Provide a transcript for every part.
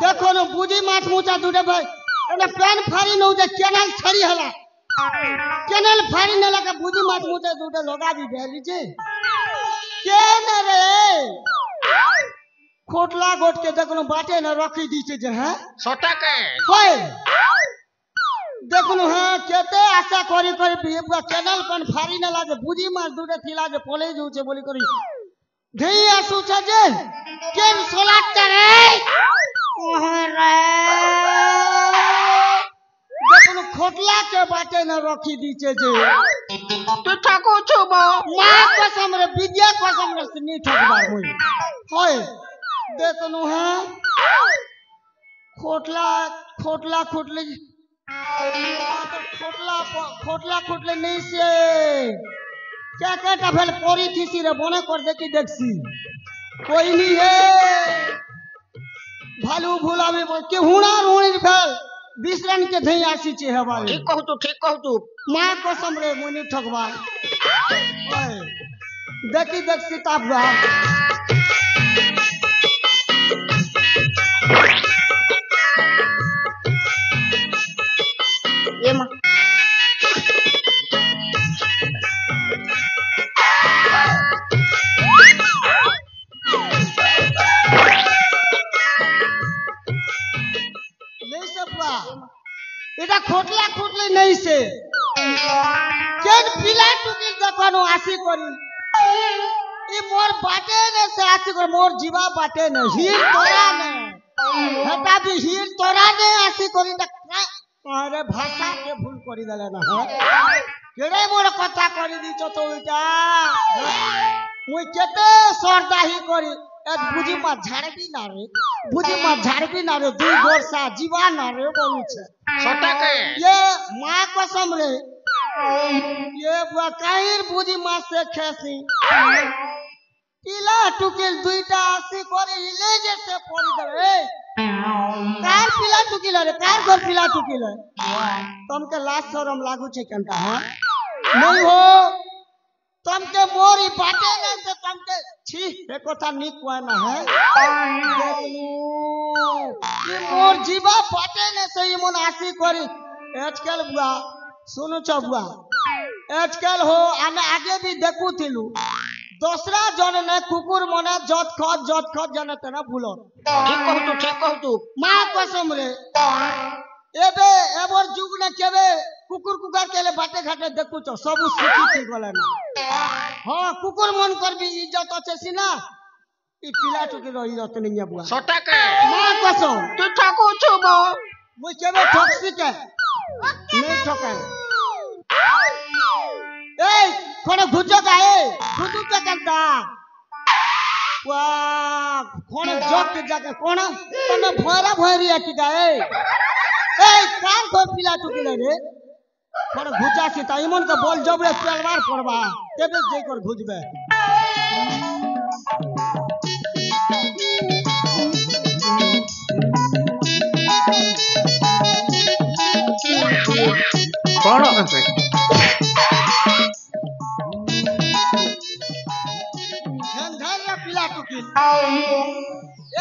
देखो न बुझी माछ मुचा दुटे भाई एने प्लान फारी न उजे चैनल छड़ी हला चैनल फारी न लगा बुझी माछ मुचा दुटे लगा दी भेली जे केन रे खोटला गोट के देखो न बाटे न रखी दी जे हैं छोटा के होय देखो न हां केते आशा करी करी बिबा चैनल पन फारी न लागे बुझी माछ दुटे थिला जे पोले जू छे बोली करी धई आसु छे जे केन सोलाट रे देखो खोटला के बाटे न रखी दीचे जे तू ठाको छो बा मां कसम रे विद्या कसम रे नहीं ठकबा होई होय देखो न हां खोटला खोटला खोटले खोटला खोटले नहीं से क्या कहता भेल पोरी थीसी रे बने कर देखी देखसी कोई नहीं है भालू भूला में के हुना रोणी भेल बिसरन के धई आसी छे हवाले ठीक कहू तू मां कसम रे मुनी ठगवा ओए देखी देख सीताबा ये मां এটা খোটলা খোটলে नहीं से केन पिला टुकिल देखनो आसी करी ई मोर बाटे ने से आसी कर मोर जीवा बाटे ने हीर तोरा ने हटा भी हीर तोरा ने आसी करी अरे भाषा के भूल करी देले ना केड़े मोर कथा करी दी छ तो उल्टा मुई केते सरदाही करी एक बुझी मा झाड़बी ना रे बुझी मा झाड़बी ना रे दुई वर्षा जीवा ना रे बोलू छे छोटा के ये मां कसम रे ये बुआ काहिर बुझी मा से खेसी पिला टुकिल दुईटा आसी करे ले जैसे पड़ी दे कार पिला टुकिल रे कार घर पिला टुकिल तुमके लाज शरम लागू छे केनका हां नहीं हो तुमके मोरी बाटे ने से तुमके छी ए कथा नी कोय ना है ये मोर जीवा बाटे ने से ई मन आसी करी आजकल बुआ सुनो छ बुआ आजकल हो आने आगे भी देखू थिलू दूसरा जन ने कुकुर मने जत खत जने तना भूलो ठीक कहू तू मां कसम रे एबे एबर जुग ने केबे कुकुर कुकर केले बाटे घाटे देखुच सब शिखी गले ना हाँ कुकुर मन करबी इज्जत अच्छे सीना ई पिला टुकी रही रत नहीं बुआ सटाके मां कसम तू ठाकू छु बो मुई केबे ठकसी के नहीं ठके ए कोने घुजो गाए घुजू के करता वाह कोने जग के जाके कोना तने भोरा भोरी आकी गाए ए कान को पिला टुकी रे कोने घुजा से ता इमन के बोल जबरे तलवार पड़बा केबे जई कर घुजबे कौन है झंझर पिला टुकी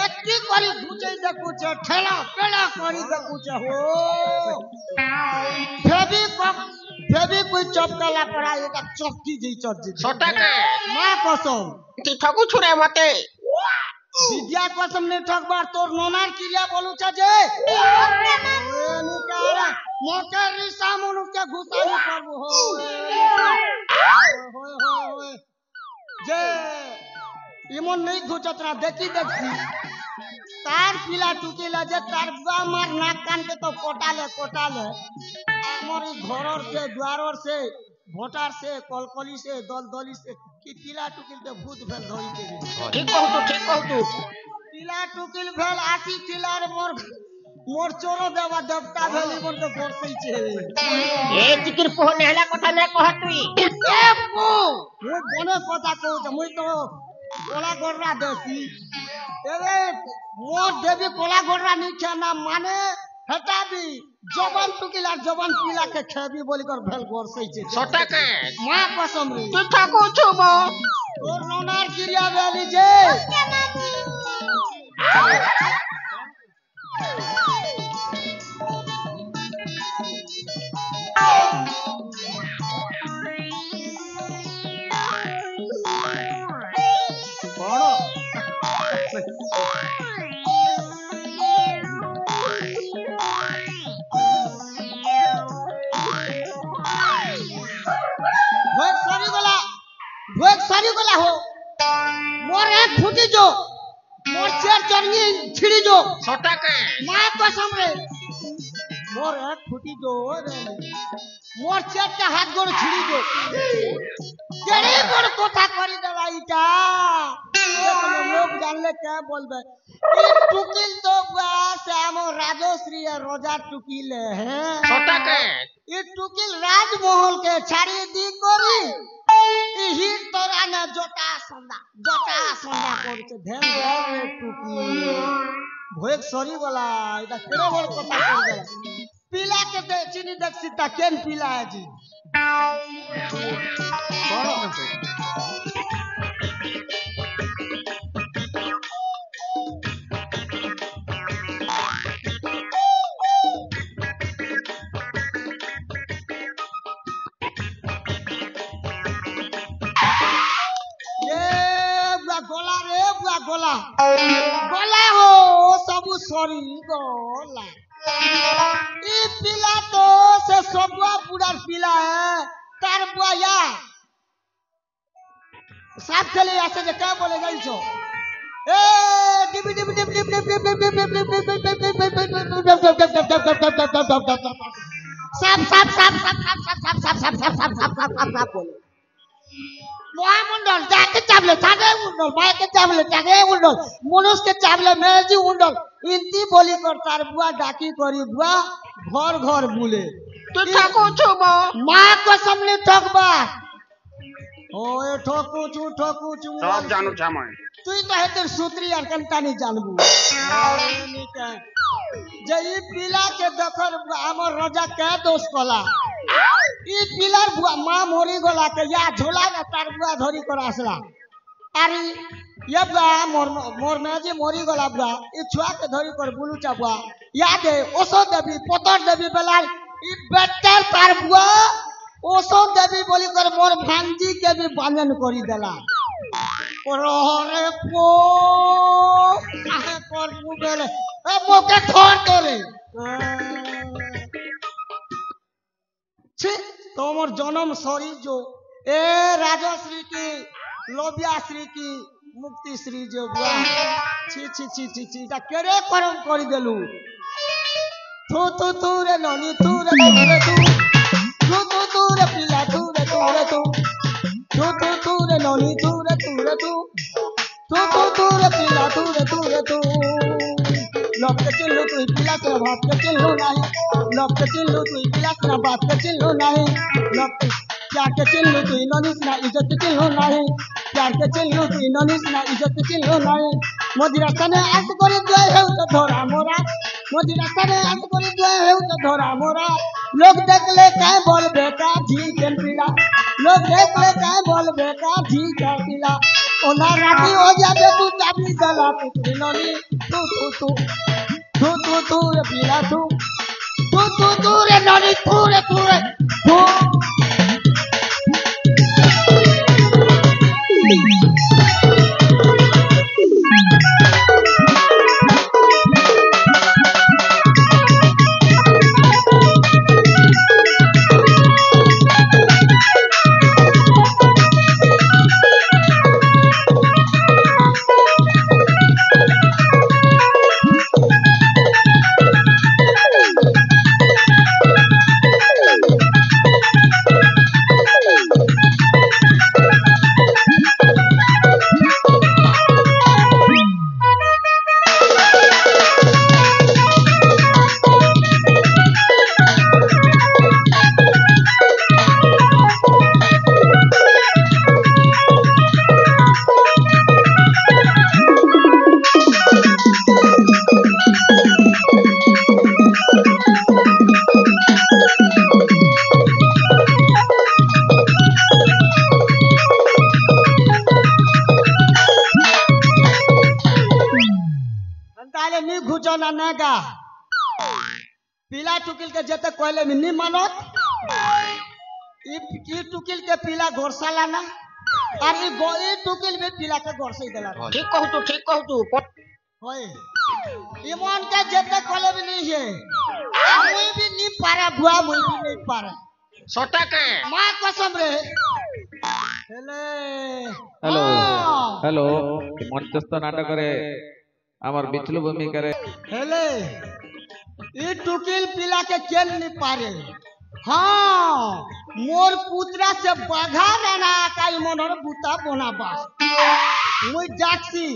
एक की करी घुचे देखु छे ठेला पेला करी देखु छे हो फेबी कोई चपकला पड़ा एका चपकी जई चट जी सटाके मां कसम तू ठाकू छु रे मते विद्या कसम ने ठकबार तोर नोनार क्रिया बोलू छे जे एनी कारा मोके रिसा मुनु के घुसानी करबो हो होय जे इमन नहीं घुचत ना देखी देखी तार पिला टुकीला जे तार बा मार नाक कान के तो कोटाले हमर घरर से द्वारर से भोटार से कलकली से दलदली से की पिला टुकील के भूत भेल धोई के ठीक कहू तू पिला टुकील भेल आसी तिलार मोर चोरो देवा देवता भेल इमन के गोरसई छे ए जिकिर पोह नेहला कथा ने कह तुई ए पो मुई कोने पता कहू मुई तो कोला गोररा देसी एरे मोर देवी कोला गोररा नहीं खाना माने हटाबी जवान टुकीला जवान पिला के खेबी बोली कर भेल गोरसई छे सटाके मां कसम रे तू ठाकू छु बो तोर नोनार क्रिया भेली जे भोग सारी गला हो मोर एक फुटी जो मोर चार चरनी छिड़ी जो सटाके मां कसम रे मोर एक फुटी जो रे मोर चार हाथ गोड़ छिड़ी जो केड़ी गोड़ कोठा करी देला इटा देखो लोग जानले क्या बोलबे ई टुकिल तो श्याम राजश्री रोजा टुकिल है सटाके ई टुकिल राजमहल के छाड़ी दी करी ई हिट तोरा ने जोटा संदा करके ध्यान दे रे टुकी भोग सरी वाला इटा केड़े बड़ कथा कर देला पीला के दे चीनी देख सीता केन पीला है जी कौन है गोला हो सब सरी गोला ई पीला तो से सबवा पूरा पीला है तार बुआ साफ चले ऐसे जे क्या बोले गई छो ए डिबी डिबी डिबी डिबी साफ बोले मोहामुंडल जाके चावले जागे उंडल माय के चावले जागे उंडल मनुष्य के चावले मेजी उंडल इंती बोली कर तार बुआ डाकी करी बुआ घर घर बुले तू ठाकू छु बो मां कसम ने ठकबा ओए ठोकू छु सब जानू छ मैं तुई तो हेतर सूत्री और कंता नहीं जानबू जे ई पीला के देखर हमर राजा के दोष कला ई पिलर बुआ मां मोरी गोला के या झोला ना तार बुआ धरी कर आसला अरे ये बुआ मोर मेजी मोरी गोला बुआ ई छुआ के धरी कर बुलू चा बुआ या दे ओसो देवी पोतर देवी बेलाल ई बेटर तार बुआ ओसो देवी बोली कर मोर भांजी के भी बांधन करी देला रे पो आहे कर बुबेले ए मोके ठोर करे ছি তোমার জনম শরীর जो ए राजश्री की लव्याश्री की मुक्तिश्री जो बुआ ছি ছি ছি ছি ছি এটা কেড়ে করম করে দেলু तू तू तू रे ननी तू रे तू रे पिला तू रे तू रे ननी तू रे तू रे पिला तू रे लोग के चिल्लू तू पिला से बात के चिल्लू नहीं लोग के चिल्लू तू पिला से बात के चिल्लू नहीं लोग प्यार के चिल्लू तू ननी से इज्जत के चिल्लू नहीं प्यार के चिल्लू तू ननी से इज्जत के चिल्लू नहीं मोदी रास्ता ने आस करे दे है तो धोरा मोरा मोदी रास्ता ने आस करे दे है तो धोरा मोरा लोग देख ले काय बोल बेटा जी के पीला लोग देख ले काय बोल बेटा जी के पीला ओना राती हो जाबे तू चाबी गला पुत्री ननी तू रे पीला तू रे ननी तू रे नागा पीला टुकिल के जते कोयले में नहीं मानत ई टुकिल के पीला घोरसाला ना और ई टुकिल में पीला के घोरसे देला ठीक कहू तू होय इमन के जते कोयले में नहीं है मुई भी नहीं पारा बुआ मुई भी नहीं पारा सटा के मां कसम रे हेलो मंचस्थ नाटक रे আমার বিচলু ভূমিকা রে हेले ई टुकिल पिला के केन नहीं पारे हां मोर पुत्रा से बाघा रहना काई मनर बुता बनाबा मुई जाक्सी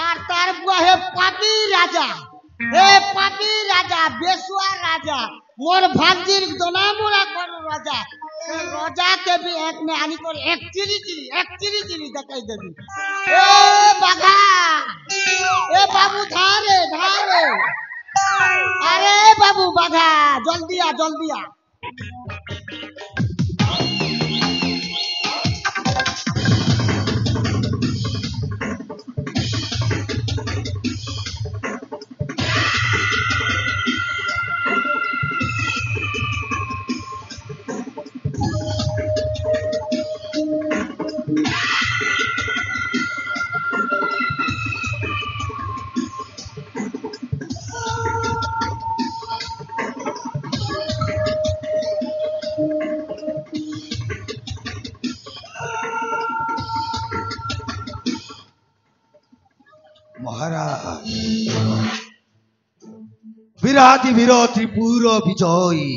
आर तार बुआ है पापी राजा बेसुआ राजा मोर भागजीर दोना मुरा कर राजा राजा के भी एक ने आनी कर एक चिरी देखाई देबी ए बाघा ए बाबू धारे अरे बाबू बाघा जल्दी आ महाराज विराति विरति पूर्व विजयी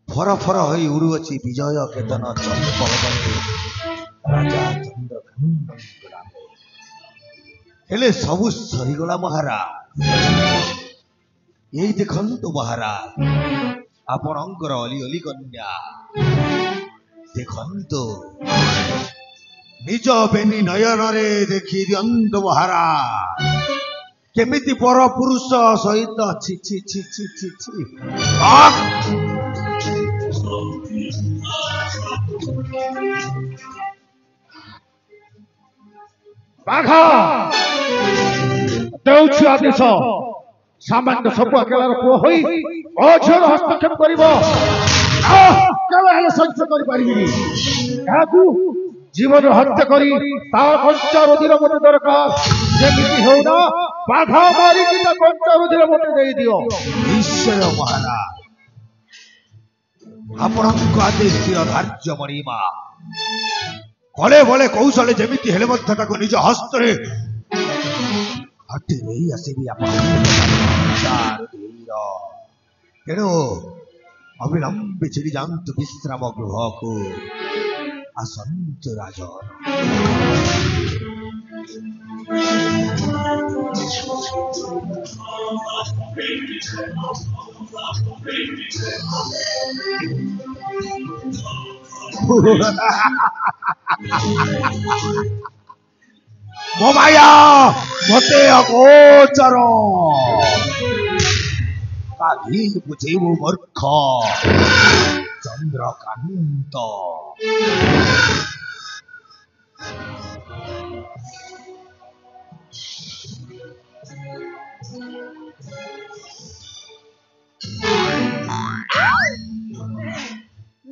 फर हई उड़ुअछि विजय केतन चंद्र राजा चंद्र हेले सबु सरीगला महाराज यही देखंतु महाराज आपणकर अली अली कन्या देखंतु निज बेनी नयन रे देखी दियंतु महाराज केमिति पर पुरुष सहित छी छी छी छी छी छी बाघा देउछि आदेश सामान्य सब अकेलार पुओ होई अझर हस्तक्षेप करिवो केवे हेले सह्य करि परिबिनी याकू जीवन हत्या करी तार कंचा रुधिर मते दरकार जेमिति हेउना बाघा मारी कि ता कंचा रुधिर मते देई दियो निश्चय महाराज ଆପଣଙ୍କ ଆଜି ସ୍ଥିର ଧାର୍ଯ୍ୟ ମଣିମା କଲେ ବଳେ କୌଶଳେ ଯେମିତି ହେଲେ ମଧ୍ୟ ତାକୁ ନିଜ ହସ୍ତରେ ହଟି ନେଇ ଆସିବି ଆପଣ ତେଣୁ ଅବିଳମ୍ବେ ଛିଡ଼ି ଯାଆନ୍ତୁ ବିଶ୍ରାମ ଗୃହକୁ ଆସନ୍ତୁ ରାଜନ ମୋ ମାୟା ମତେ ଅଗୋଚର କାଲି ବୁଝିବୁ ମୂର୍ଖ ଚନ୍ଦ୍ରକାନ୍ତ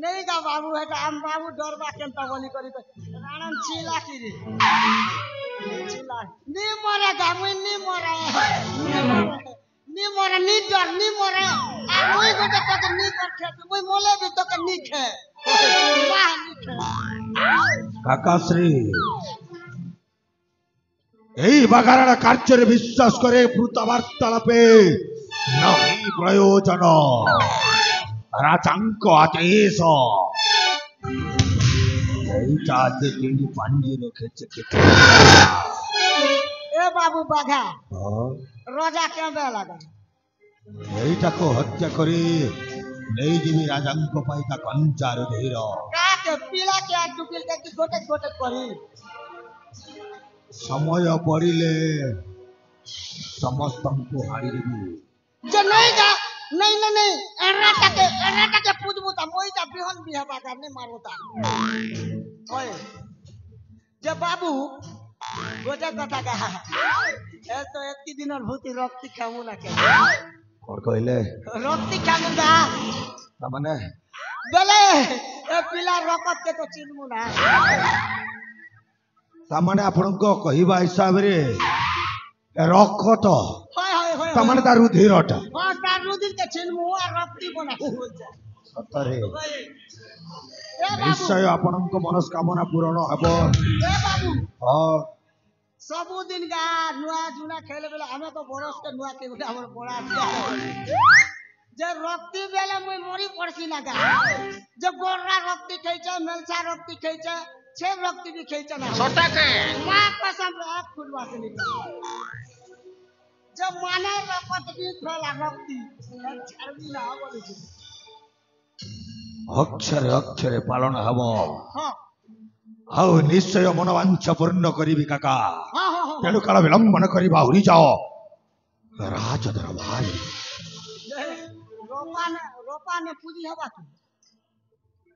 नहीं का बाबू है हम बाबू डरबा केंता बोली करी राणन चिला की रे चिला नी मरेगा मुई नी मरे नी डर नी मरे आ मुई गोटे तक नी कर खे मुई मोले भी तक नी खे वाह नी खे काकाश्री এই বাগানের কার্যের বিশ্বাস করে ভূত বার্তালাপে নহি প্রয়োজন রাজাঙ্ক আদেশ এইটা আজকে তিনি পাঞ্জি রেখেছে ए बाबू बाघा रोजा क्यों बे लगा এইটাকে হত্যা করে নেই যিবি রাজাঙ্ক পাই তা কঞ্চার ধীর का के पीला के डुकिल के गोटे गोटे करी সময় পড়িলে সমস্তଙ୍କୁ হারি দেবি जे नहीं जा नहीं एराटा के पूजबुता मोइता बिहन बिहा बागा ने मारबुता ओए जे बाबू गोटे कथा का ए तो एत्ती दिन भूति रक्ति खामु ना के और कहले रक्ति खामु ना মানে बेले ए पिला रकत के तो चिनमु ना तामाने आपनक कहिबा हिसाबरे रखत होय होय होय तामाने तार रुधिरटा हां तार रुधिर के चिनमु आ रक्ति बना सतरे ए बाबू निश्चय आपनक मनस्कामना पूर्ण हबो ए बाबू हां सबु दिन गा नुआ जुना खेले बेला हमें तो बरस के नुआ के गुटे हमर बड़ा जे रक्ति बेले मुई मरी पड़सी ना गा जे गोरा रक्ति खैचा मेलसा रक्ति खैचा छे रक्ति भी खैचा ना छोटा के मां कसम रात फुटवा से निकल जब माने रकत भी फला रक्ति छरबी ना बोले छी अक्षरे अक्षरे पालन हबो हां हाउ निश्चय मनोवांछा पूर्ण करिबि काका हां हां तेणु काल विलंबन करी बाहुरी जाओ राज दरबार रोपा ने पूजी हवा तू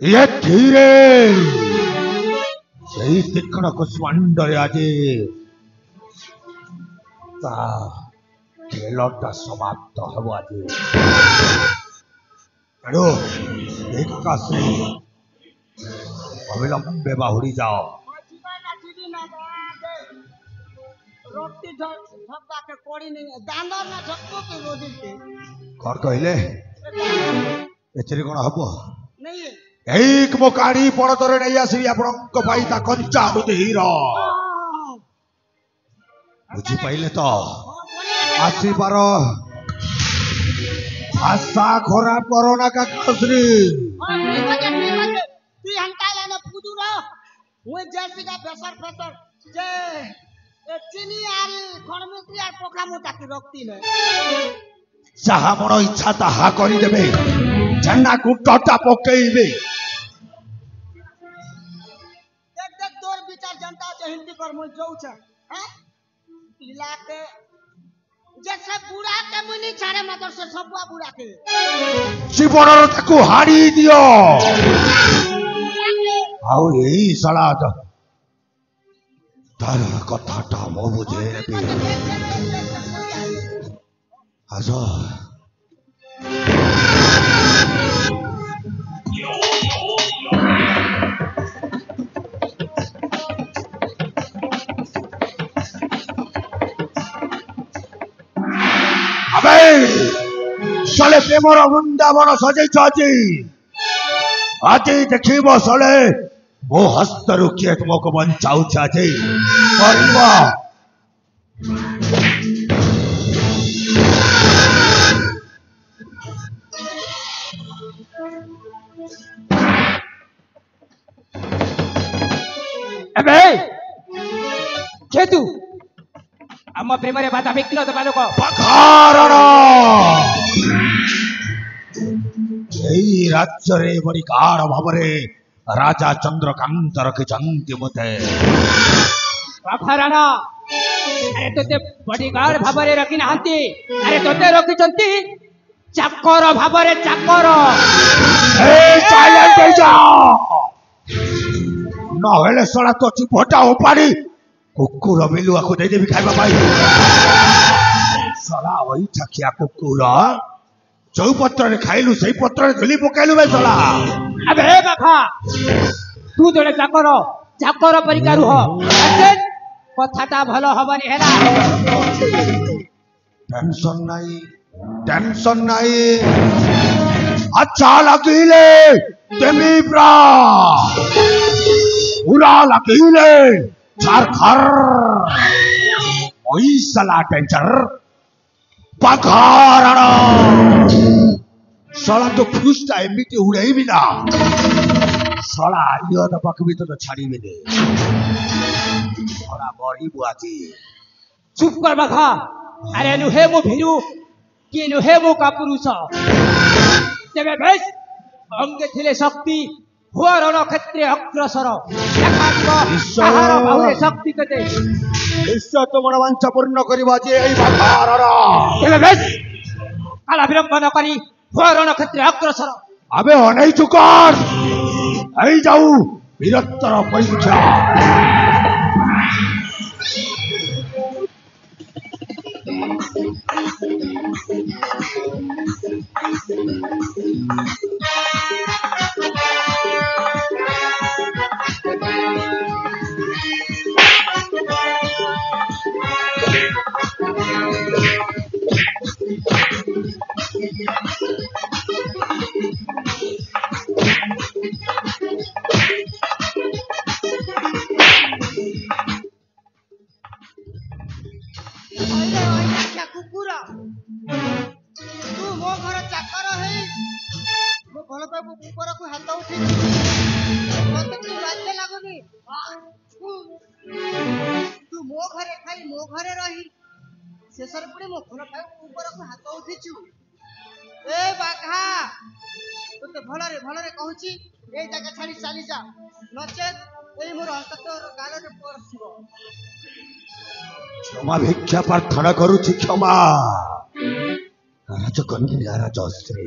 ये धीरे सही तीक्ष्ण कुष्मांडरे आजे ता खेलटा समाप्त हबो आजे हेलो एक काश्री अविलंबे बाहुरी जाओ जीवाना जीवी ना दे रोटी धब्बा के कोड़ी नहीं दांदा ना झक्को के रोदी के कर कहले एचरी कोन हबो नहीं है एक मोकाड़ी पड़तरे नहीं आसीबी आपनक पाई ता कंचा रुधिर बुझी पाइले तो आसीबार आशा खराब करो ना काकाश्री तू हंटाला ना पूजू रो वो जैसे का फेसर जे ए चीनी आर खणमित्री आर पोखा मोटा की रक्ति ने जहा मन इच्छा ताहा करी देबे झंडा कुटटा पकेइबे देख तोर विचार जनता जे हिंदी कर मोय जाऊ छ हैं पिला के जैसे बुढ़ा के मुनी छाड़े मत से सबवा बुढ़ा के जीवन ताकू हाड़ी दियो आउ एई सला तार कथाटा मो बुझे बे आजो अबे चले प्रेमर वृंदावन सजे चाची ଆଜି ଦେଖିବ ଶଳେ ମୋ ହସ୍ତରୁ କିଏ ତୁମକୁ ବଞ୍ଚାଉଛି ଆଜି କରିବ। ଏବେ କିଏ ତୁ ଆମ ପ୍ରେମରେ ବାଧା ବିଘ୍ନ ଦେବା ଲୋକ? ପାଖାରଣ ଏଇ ରାଜ୍ୟରେ ଏଭଳି ଗାಢ ଭାବରେ ରାଜା ଚନ୍ଦ୍ରକାନ୍ତ ରଖିଛନ୍ତି ମୋତେ। ପାଖାରଣ ଆରେ ତୋତେ ବଡିଗାର୍ଡ ଭାବରେ ରଖି ନାହାନ୍ତି, ଆରେ ତୋତେ ରଖିଛନ୍ତି ଚାକର ଭାବରେ। ଚାକର ନହେଲେ ଶଳା ତ ଚିପଟା ଉପାଡ଼ି କୁକୁର ବିଲୁଆକୁ ଦେଇଦେବି ଖାଇବା ପାଇଁ। ଶଳା ଅଇଠାଖିଆ କୁକୁର, ଯୋଉ ପତ୍ରରେ ଖାଇଲୁ ସେଇ ପତ୍ରରେ ଧୁଲି ପକାଇଲୁ ବେ ଶଳା। ଆବେ ବାଖା, ତୁ ଜଣେ ଚାକର, ଚାକର ପରିକା ରୁହ, କଥାଟା ଭଲ ହବନି ହେଲା। ଟେନସନ ନାହିଁ, ଟେନସନ ନାହିଁ। अच्छा लकीले तेमी ब्रा पूरा लकीले छर खर ओई सला टेंचर पखारण सला तो फुसटा एमिति उड़ाई बिना सला यो त पकबी तो छाड़ी बिने सला मरी बुआती। चुप कर बखा, अरे नुहे मु भिरु कि नुहे मु का पुरुष तेरे बेस अंगे थिले शक्ति हुआ रण क्षेत्रे अग्रसर कहार बाहुरे शक्ति कते ईश्वर तुमर वांछा पूर्ण करिबा जे एई बाधारर तेरे बेस काला विलंब न करी हुआ रण क्षेत्रे अग्रसर। अबे अनै चुकर एई जाऊ वीरत्तर परीक्षा। कुकुर तू मो घर चाकर है मो भल पाबू ऊपर को हाथ उठी मते तू लाज लागुनी तू मो घरे खाई मो घरे रही शेषर पड़े मो भल पाबू ऊपर को हाथ उठीचु। ए बाघा तोते भलरे कहूची ए जगह छाड़ी चली जा नचेत एई मोर हस्ततर गालरे परसिबो। क्षमा भिक्षा प्रार्थना करुछि क्षमा राजकन्या राजश्री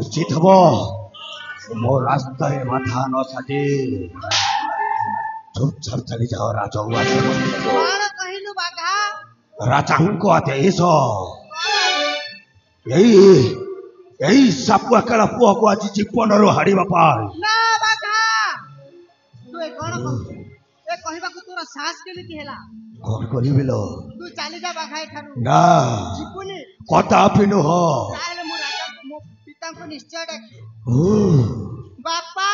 उचित हब मो रास्ता माथा न साजे चुपचाप चली जाओ राजउवास कहलु बाघा राजांको आदेश यही सापुआ काला पुआ को आज जीवनरू हाड़िबा पाई ना बाघा तू ए कोन कहू ए कहिबा को तोरा साहस केमिति हेला कौन करिबिलो तू चली जा बाघा एठारू ना जीवनी कदापि न हो ताले मो राजा मो पिता को निश्चय डाकी बापा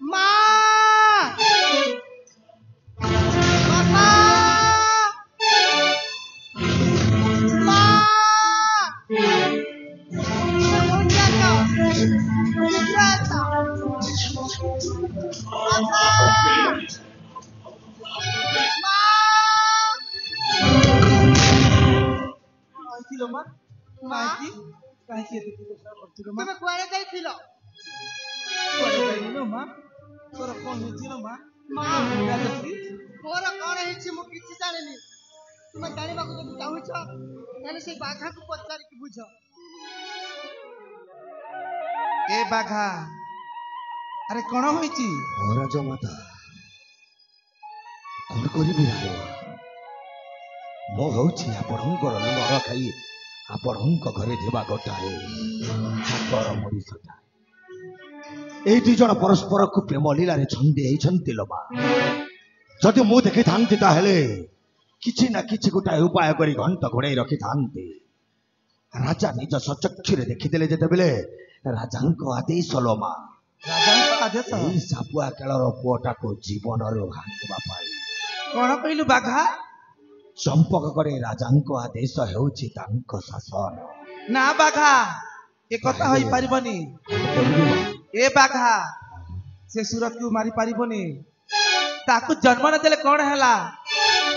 मां बापा তুমি কুয়ারে যাইছিল মা তোর কোন হইছিল মা মা মোর কোন হইছি মু কিছু জানিনি তুমি জানিବାକୁ যদি চাହୁଛ তাহলে সেই বাঘাକୁ ପଚାରିକି ବୁଝ। ए बाघा अरे कौन होइची राजमाता कौन करिबि रे मो होछि आपणकर लंगर खाई आपणक घरे थिबा गोटाए चाकर मरीसटा एई दुई जण परस्पर को प्रेम लीला रे छंदी हेछंती लोमा जदि मु देखि थांती ताहेले किछि ना किछि गोटाए उपाय करी घंट घोड़ाई रखी थांती ରାଜା ନିଜ ସଚକ୍ଷୁରେ ଦେଖିଥିଲେ ଯେତେବେଳେ ରାଜାଙ୍କ ଆଦେଶ ଲୋମା ରାଜାଙ୍କ ଆଦେଶ ଏଇ ସାପୁଆ କେଳର ପୁଅଟାକୁ ଜୀବନରେ ଭାଙ୍ଗିବା ପାଇଁ। କଣ କହିଲୁ ବାଘା? ଚମ୍ପକରେ ରାଜାଙ୍କ ଆଦେଶ ହେଉଛି ତାଙ୍କ ଶାସନ। ନା ବାଘା, ଏ କଥା ହୋଇପାରିବନି। ଏ ବାଘା ସେ ସୁରତକୁ ମାରି ପାରିବନି। ତାକୁ ଜନ୍ମ ନ ଦେଲେ କଣ ହେଲା,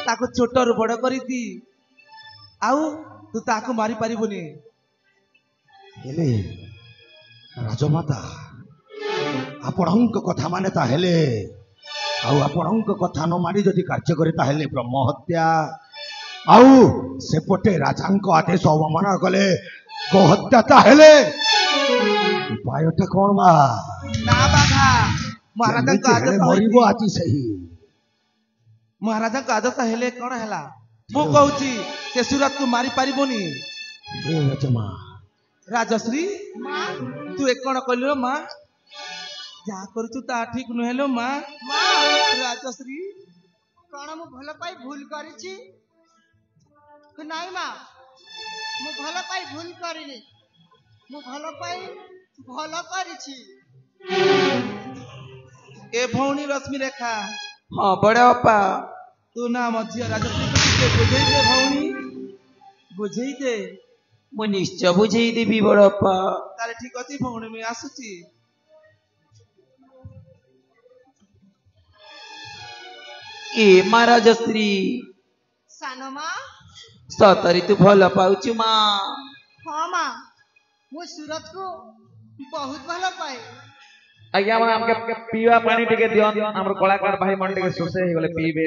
ତାକୁ ଛୋଟରୁ ବଡ କରିଛି, ଆଉ ତୁ ତାକୁ ମାରି ପାରିବୁନି। ହେଲେ ରାଜମାତା ଆପଣଙ୍କ କଥା ମାନେ ତାହେଲେ, ଆଉ ଆପଣଙ୍କ କଥା ନ ମାନି ଯଦି କାର୍ଯ୍ୟ କରେ ତାହେଲେ ବ୍ରହ୍ମ ହତ୍ୟା, ଆଉ ସେପଟେ ରାଜାଙ୍କ ଆଦେଶ ଅବମାନନା କଲେ ଗୋହତ୍ୟା। ତାହେଲେ ଉପାୟଟା କଣ ମା? ନା ବାଘା, ମହାରାଜାଙ୍କ ଆଦେଶ ମରିବ ହୋଇଛି। ଆଜି ସେହି ମହାରାଜାଙ୍କ ଆଦେଶ ହେଲେ କଣ ହେଲା? ମୁଁ କହୁଛି ସେ ସୁରତକୁ ମାରି ପାରିବୁନି। ରାଜମା ରାଜଶ୍ରୀ ମା ତୁ ଏ କଣ କହିଲୁ ରେ ମା? ଯାହା କରୁଛୁ ତା ଠିକ ନୁହେଁ ଲୋ ମା। ମା ରାଜଶ୍ରୀ କଣ ମୁଁ ଭଲ ପାଇ ଭୁଲ କରିଛି? ନାଇଁ ମା, ମୁଁ ଭଲ ପାଇ ଭୁଲ କରିନି, ମୁଁ ଭଲ ପାଇ ଭଲ କରିଛି। ଏ ଭଉଣୀ ରଶ୍ମି ରେଖା, ହଁ ବଡ ଅପା। ତୁ ନା ମଝିଆ ରାଜଶ୍ରୀକୁ ଟିକେ ବୁଝେଇ ଦେ ଭଉଣୀ, ବୁଝେଇ ଦେ। ମୁଁ ନିଶ୍ଚୟ ବୁଝେଇଦେବି ବଡ ଅପା। ତାହେଲେ ଠିକ ଅଛି ଭଉଣୀ, ମୁଁ ଆସୁଛି। ଏ ମା ରାଜଶ୍ରୀ, ସାନ ମା, ସତରେ ତୁ ଭଲ ପାଉଛୁ ମା? ହଁ ମା, ମୁଁ ସୁରତକୁ ବହୁତ ଭଲ ପାଏ। ଆଜ୍ଞା ଆମକେ ପିଇବା ପାଣି ଟିକେ ଦିଅନ୍, ଆମର କଳାକାର ଭାଇ ମାନେ ଟିକେ ଶୋଷ ହେଇଗଲେ ପିଇବେ।